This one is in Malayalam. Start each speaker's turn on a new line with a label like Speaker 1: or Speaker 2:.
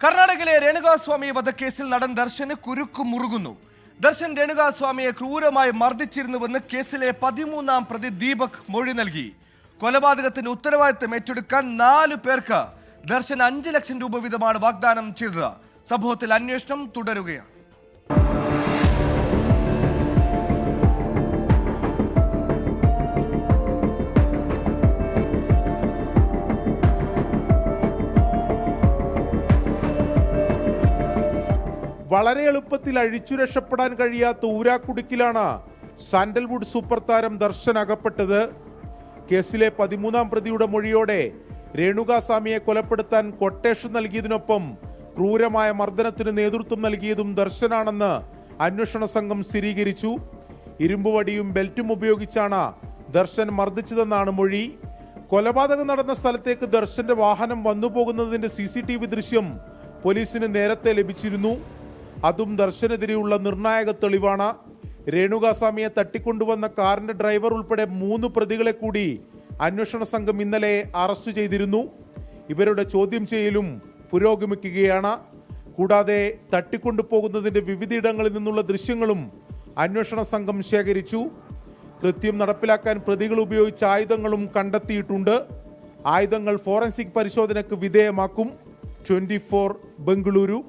Speaker 1: കർണാടകയിലെ രേണുകാസ്വാമി വധക്കേസിൽ നടൻ ദർശന് കുരുക്കു മുറുകുന്നു. ദർശൻ രേണുകാസ്വാമിയെ ക്രൂരമായി മർദ്ദിച്ചിരുന്നുവെന്ന് കേസിലെ 13-ാം പ്രതി ദീപക് മൊഴി നൽകി. കൊലപാതകത്തിന്റെ ഉത്തരവാദിത്തം ഏറ്റെടുക്കാൻ 4 പേർക്ക് ദർശൻ 5 ലക്ഷം രൂപ വീതമാണ് വാഗ്ദാനം ചെയ്തത്. സംഭവത്തിൽ അന്വേഷണം തുടരുകയാണ്.
Speaker 2: വളരെ എളുപ്പത്തിൽ അഴിച്ചു രക്ഷപ്പെടാൻ കഴിയാത്ത ഊരാക്കുടുക്കിലാണ് സാൻഡൽവുഡ് സൂപ്പർ താരം ദർശൻ അകപ്പെട്ടത്. കേസിലെ 13-ാം പ്രതിയുടെ മൊഴിയോടെ രേണുകാസ്വാമിയെ കൊലപ്പെടുത്താൻ കൊട്ടേഷൻ നൽകിയതിനൊപ്പം ക്രൂരമായ മർദ്ദനത്തിന് നേതൃത്വം നൽകിയതും ദർശനാണെന്ന് അന്വേഷണ സംഘം സ്ഥിരീകരിച്ചു. ഇരുമ്പുവടിയും ബെൽറ്റും ഉപയോഗിച്ചാണ് ദർശൻ മർദ്ദിച്ചതെന്നാണ് മൊഴി. കൊലപാതകം നടന്ന സ്ഥലത്തേക്ക് ദർശന്റെ വാഹനം വന്നുപോകുന്നതിന്റെ CCTV ദൃശ്യം പോലീസിന് നേരത്തെ ലഭിച്ചിരുന്നു. അതും ദർശനെതിരെയുള്ള നിർണായക തെളിവാണ്. രേണുകാസ്വാമിയെ തട്ടിക്കൊണ്ടുവന്ന കാറിന്റെ ഡ്രൈവർ ഉൾപ്പെടെ 3 പ്രതികളെ കൂടി അന്വേഷണ സംഘം ഇന്നലെ അറസ്റ്റ് ചെയ്തിരുന്നു. ഇവരുടെ ചോദ്യം ചെയ്യലും പുരോഗമിക്കുകയാണ്. കൂടാതെ തട്ടിക്കൊണ്ടുപോകുന്നതിന്റെ വിവിധയിടങ്ങളിൽ നിന്നുള്ള ദൃശ്യങ്ങളും അന്വേഷണ സംഘം ശേഖരിച്ചു. കൃത്യം നടപ്പിലാക്കാൻ പ്രതികൾ ഉപയോഗിച്ച ആയുധങ്ങളും കണ്ടെത്തിയിട്ടുണ്ട്. ആയുധങ്ങൾ ഫോറൻസിക് പരിശോധനയ്ക്ക് വിധേയമാക്കും. 24 ബംഗളൂരു.